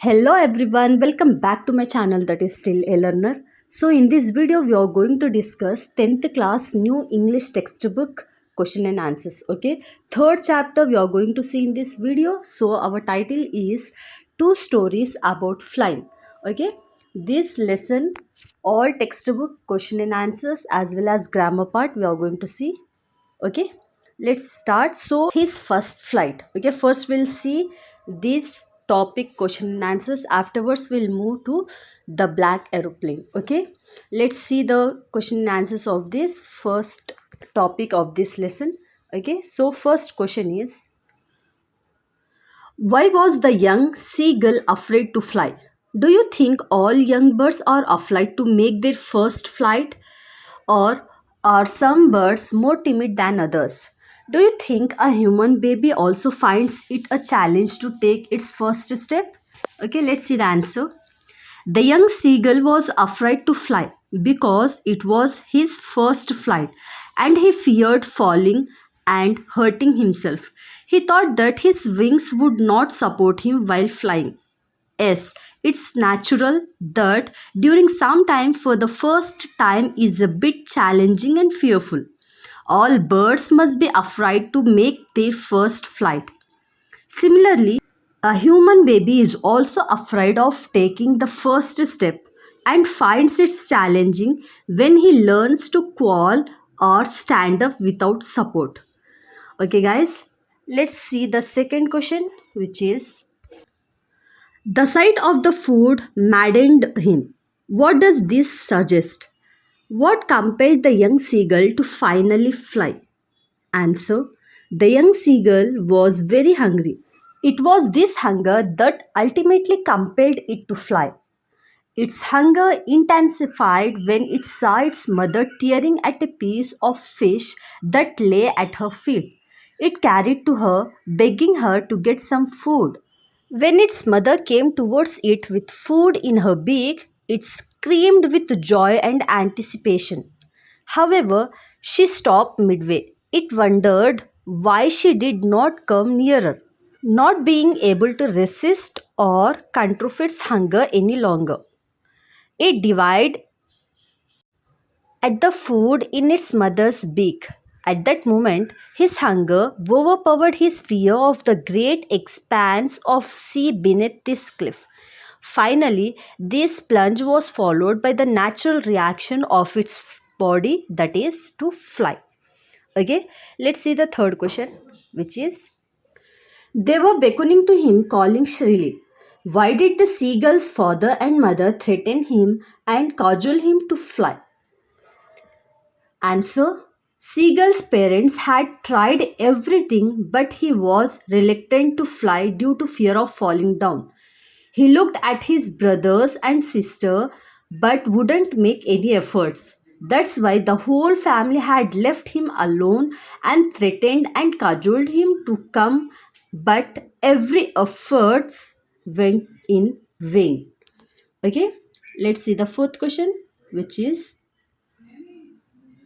Hello everyone, welcome back to my channel that is still a learner. So in this video we are going to discuss 10th class new English textbook question and answers. Okay, third chapter we are going to see in this video. So our title is two stories about flying. Okay, this lesson all textbook question and answers as well as grammar part we are going to see. Okay, let's start. So his first flight. Okay, first we'll see this topic question and answers, afterwards we'll move to the black aeroplane. Okay, let's see the question and answers of this first topic of this lesson. Okay, so first question is, why was the young seagull afraid to fly? Do you think all young birds are afraid to make their first flight? Or are some birds more timid than others? Do you think a human baby also finds it a challenge to take its first step? Okay, let's see the answer. The young seagull was afraid to fly because it was his first flight and he feared falling and hurting himself. He thought that his wings would not support him while flying. Yes, it's natural that during some time for the first time is a bit challenging and fearful. All birds must be afraid to make their first flight. Similarly, a human baby is also afraid of taking the first step and finds it challenging when he learns to crawl or stand up without support. Okay, guys, let's see the second question, which is, the sight of the food maddened him. What does this suggest? What compelled the young seagull to finally fly? Answer. The young seagull was very hungry. It was this hunger that ultimately compelled it to fly. Its hunger intensified when it saw its mother tearing at a piece of fish that lay at her feet. It carried to her, begging her to get some food. When its mother came towards it with food in her beak, it screamed with joy and anticipation. However, she stopped midway. It wondered why she did not come nearer, not being able to resist or control its hunger any longer. It divided at the food in its mother's beak. At that moment, his hunger overpowered his fear of the great expanse of sea beneath this cliff. Finally, this plunge was followed by the natural reaction of its body, that is, to fly. Okay, let's see the third question, which is, they were beckoning to him, calling shrilly. Why did the seagull's father and mother threaten him and cajole him to fly? Answer. Seagull's parents had tried everything, but he was reluctant to fly due to fear of falling down. He looked at his brothers and sister but wouldn't make any efforts. That's why the whole family had left him alone and threatened and cajoled him to come, but every efforts went in vain. Okay, let's see the fourth question, which is,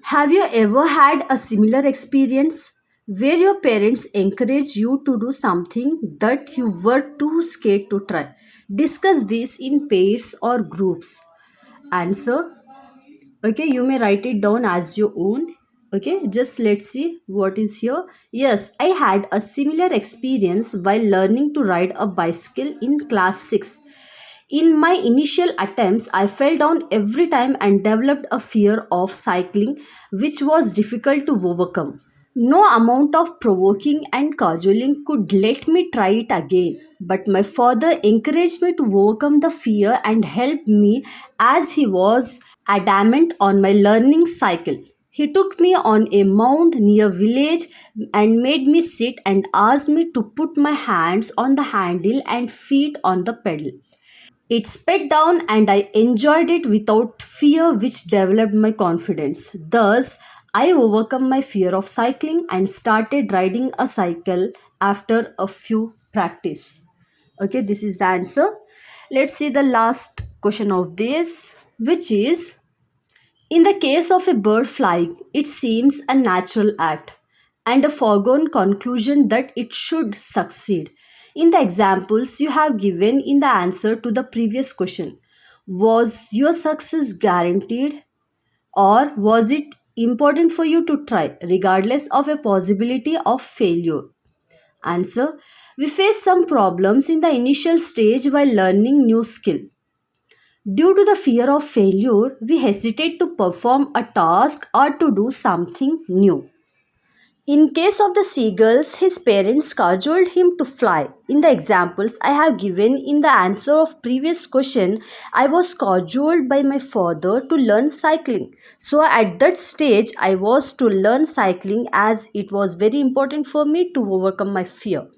have you ever had a similar experience where your parents encouraged you to do something that you were too scared to try? Discuss this in pairs or groups. Answer. Okay, you may write it down as your own. Okay, just let's see what is here. Yes, I had a similar experience while learning to ride a bicycle in class 6. In my initial attempts, I fell down every time and developed a fear of cycling, which was difficult to overcome. No amount of provoking and cajoling could let me try it again, but my father encouraged me to overcome the fear and helped me as he was adamant on my learning cycle. He took me on a mound near village and made me sit and asked me to put my hands on the handle and feet on the pedal. It sped down and I enjoyed it without fear, which developed my confidence. Thus, I overcome my fear of cycling and started riding a cycle after a few practice. Okay, this is the answer. Let's see the last question of this, which is, in the case of a bird flying, it seems a natural act and a foregone conclusion that it should succeed. In the examples you have given in the answer to the previous question, was your success guaranteed, or was it important for you to try regardless of a possibility of failure? Answer: we face some problems in the initial stage while learning new skill. Due to the fear of failure, we hesitate to perform a task or to do something new. In case of the seagulls, his parents cajoled him to fly. In the examples I have given in the answer of previous question, I was cajoled by my father to learn cycling. So at that stage, I was to learn cycling as it was very important for me to overcome my fear.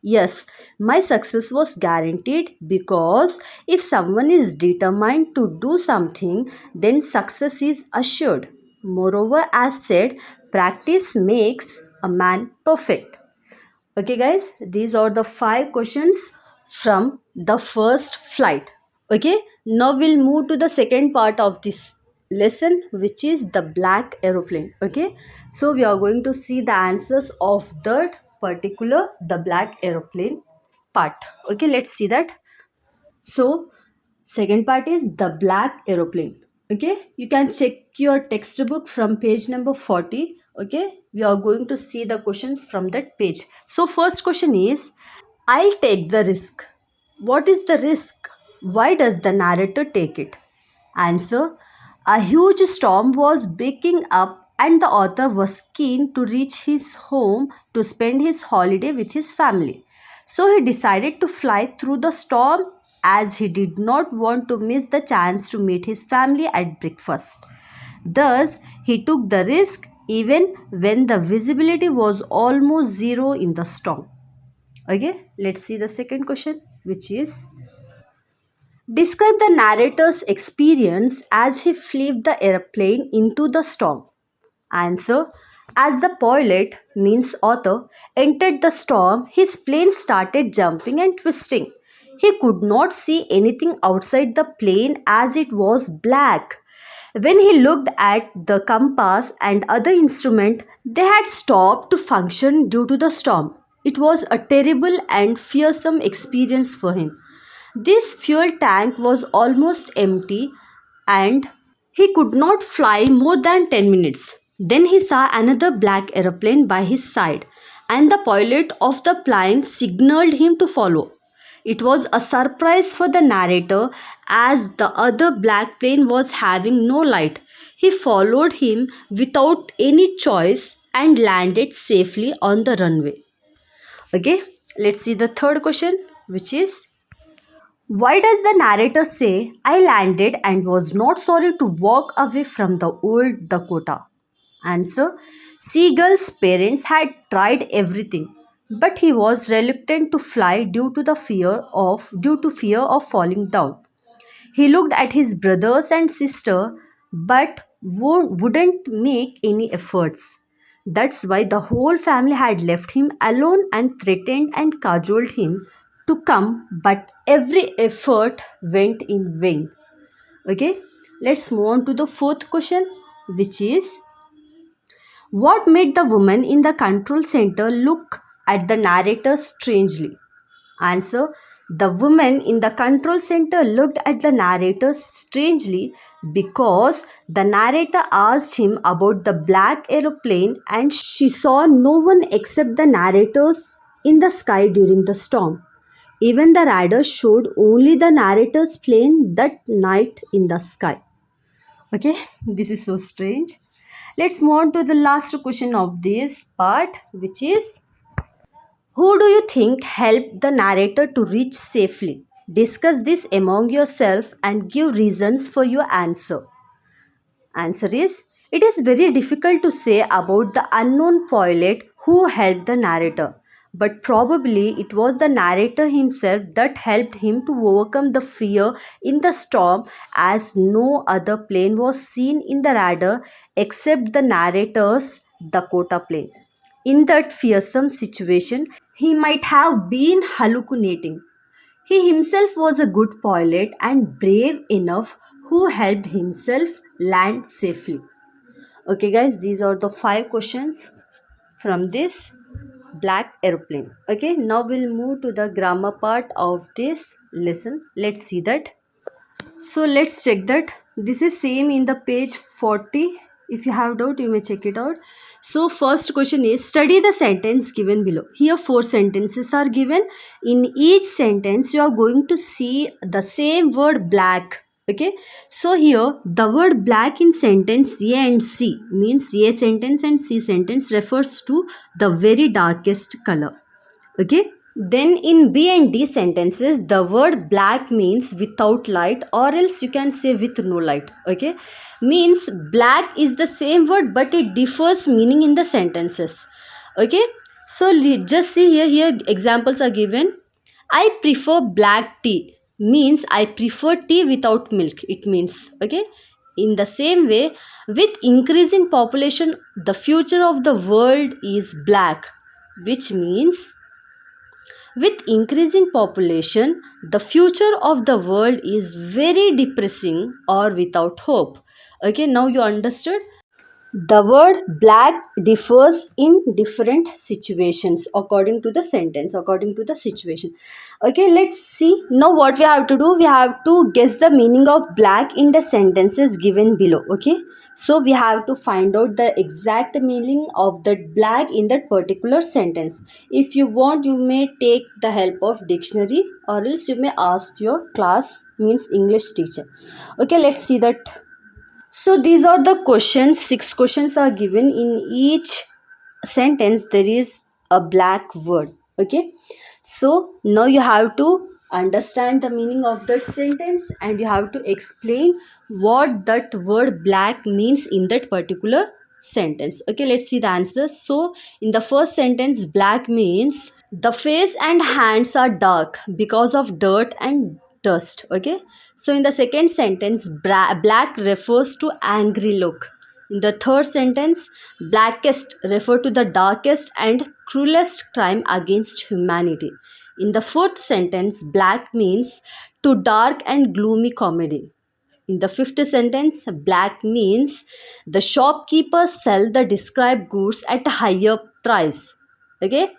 Yes, my success was guaranteed because if someone is determined to do something, then success is assured. Moreover, as said, practice makes a man perfect. Okay, guys, these are the five questions from the first flight. Okay, now we'll move to the second part of this lesson, which is the black aeroplane. Okay, so we are going to see the answers of that particular the black aeroplane part. Okay, let's see that. So, second part is the black aeroplane. Okay, you can check your textbook from page number 40. Okay, we are going to see the questions from that page. So, first question is, I'll take the risk. What is the risk? Why does the narrator take it? Answer: a huge storm was breaking up, and the author was keen to reach his home to spend his holiday with his family. So he decided to fly through the storm as he did not want to miss the chance to meet his family at breakfast. Thus, he took the risk even when the visibility was almost zero in the storm. Okay, let's see the second question, which is, describe the narrator's experience as he flew the airplane into the storm. Answer: as the pilot, means author, entered the storm, his plane started jumping and twisting. He could not see anything outside the plane as it was black. When he looked at the compass and other instruments, they had stopped to function due to the storm. It was a terrible and fearsome experience for him. This fuel tank was almost empty and he could not fly more than 10 minutes. Then he saw another black aeroplane by his side, and the pilot of the plane signaled him to follow. It was a surprise for the narrator as the other black plane was having no light. He followed him without any choice and landed safely on the runway. Okay, let's see the third question, which is, why does the narrator say, I landed and was not sorry to walk away from the old Dakota? Answer: Seagull's parents had tried everything, but he was reluctant to fly due to fear of falling down. He looked at his brothers and sister but wouldn't make any efforts. That's why the whole family had left him alone and threatened and cajoled him to come, but every effort went in vain. Okay, let's move on to the fourth question, which is, what made the woman in the control center look at the narrator strangely? Answer: the woman in the control center looked at the narrator strangely because the narrator asked him about the black aeroplane and she saw no one except the narrators in the sky during the storm. Even the radar showed only the narrator's plane that night in the sky. Okay, this is so strange. Let's move on to the last question of this part, which is, who do you think helped the narrator to reach safely? Discuss this among yourself and give reasons for your answer. Answer is, it is very difficult to say about the unknown pilot who helped the narrator, but probably it was the narrator himself that helped him to overcome the fear in the storm, as no other plane was seen in the radar except the narrator's Dakota plane. In that fearsome situation, he might have been hallucinating. He himself was a good pilot and brave enough who helped himself land safely. Okay, guys, these are the five questions from this. black airplane. Okay, now we'll move to the grammar part of this lesson. Let's see that. So let's check that. This is same in the page 40. If you have doubt, you may check it out. So first question is, study the sentence given below. Here four sentences are given. In each sentence you are going to see the same word black. Okay, so here the word black in sentence A and C means A sentence and C sentence refers to the very darkest color. Okay, then in B and D sentences the word black means without light, or else you can say with no light. Okay, means black is the same word but it differs meaning in the sentences. Okay, so just see here examples are given. I prefer black tea means I prefer tea without milk, it means. Okay, in the same way, with increasing population the future of the world is black, which means with increasing population, the future of the world is very depressing or without hope. Okay, now you understood? The word black differs in different situations according to the sentence, according to the situation. Okay, let's see. Now what we have to do, we have to guess the meaning of black in the sentences given below. Okay, so we have to find out the exact meaning of that black in that particular sentence. If you want, you may take the help of dictionary, or else you may ask your class means English teacher. Okay, let's see that. So these are the questions. 6 questions are given. In each sentence there is a black word. Okay, so now you have to understand the meaning of that sentence and you have to explain what that word black means in that particular sentence. Okay, let's see the answers. So in the first sentence, black means the face and hands are dark because of dirt and dust. Okay, so in the second sentence, black refers to angry look. In the third sentence, blackest refer to the darkest and cruelest crime against humanity. In the fourth sentence, black means to dark and gloomy comedy. In the fifth sentence, black means the shopkeepers sell the described goods at a higher price. Okay,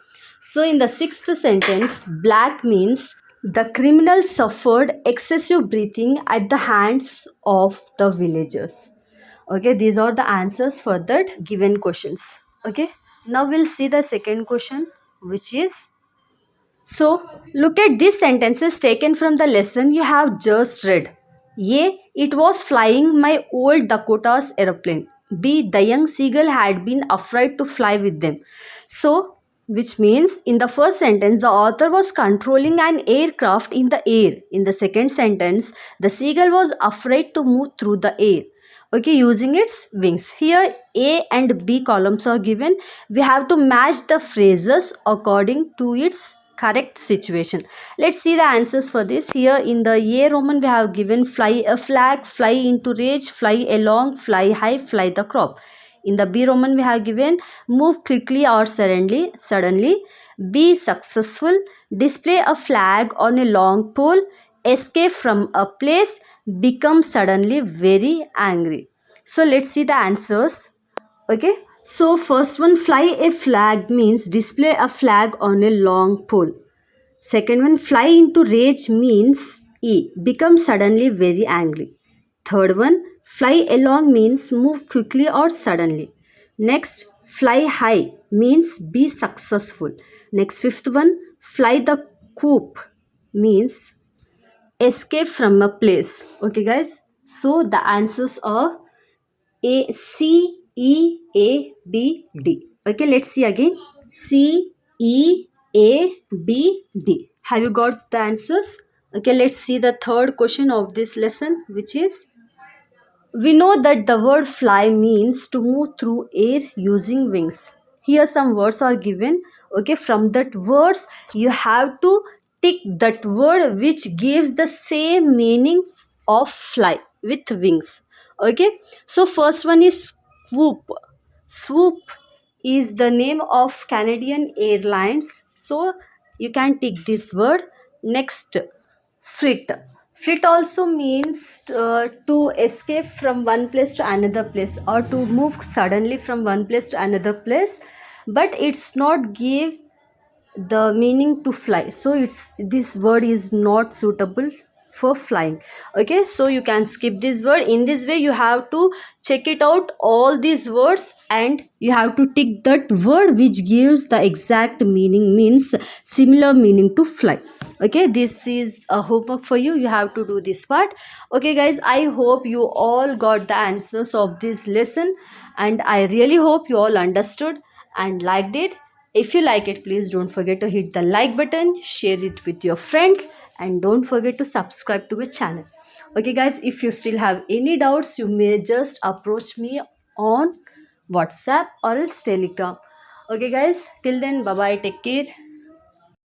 so in the sixth sentence, black means the criminal suffered excessive breathing at the hands of the villagers. Okay, these are the answers for that given questions. Okay, now we'll see the second question, which is, so look at these sentences taken from the lesson you have just read. A. It was flying my old Dakota's aeroplane. B. The young seagull had been afraid to fly with them. So, which means in the first sentence, the author was controlling an aircraft in the air. In the second sentence, the seagull was afraid to move through the air. Okay, using its wings. Here A and B columns are given. We have to match the phrases according to its correct situation. Let's see the answers for this. Here in the A Roman we have given fly a flag, fly into rage, fly along, fly high, fly the crop. In the B Roman we have given move quickly or suddenly, be successful, display a flag on a long pole, escape from a place, become suddenly very angry. So let's see the answers. Okay, so first one, fly a flag means display a flag on a long pole. Second one, fly into rage means become suddenly very angry. Third one, fly along means move quickly or suddenly. Next, fly high means be successful. Next, fifth one, fly the coop means escape from a place. Okay, guys. So the answers are A, C, E, A, B, D. Okay, let's see again. C, E, A, B, D. Have you got the answers? Okay, let's see the third question of this lesson, which is, we know that the word fly means to move through air using wings. Here some words are given. Okay, from that words you have to tick that word which gives the same meaning of fly with wings. Okay, so first one is swoop. Swoop is the name of Canadian Airlines. So you can tick this word. Next, flit. Flit also means to escape from one place to another place or to move suddenly from one place to another place, but it's not give the meaning to fly, so it's this word is not suitable for flying. Okay, so you can skip this word. In this way you have to check it out all these words, and you have to tick that word which gives the exact meaning, means similar meaning to fly. Okay, this is a homework for you. You have to do this part. Okay guys, I hope you all got the answers of this lesson, and I really hope you all understood and liked it. If you like it, please don't forget to hit the like button, share it with your friends, and don't forget to subscribe to my channel. Okay guys, if you still have any doubts, you may just approach me on WhatsApp or else Telegram. Okay guys, till then, bye bye, take care.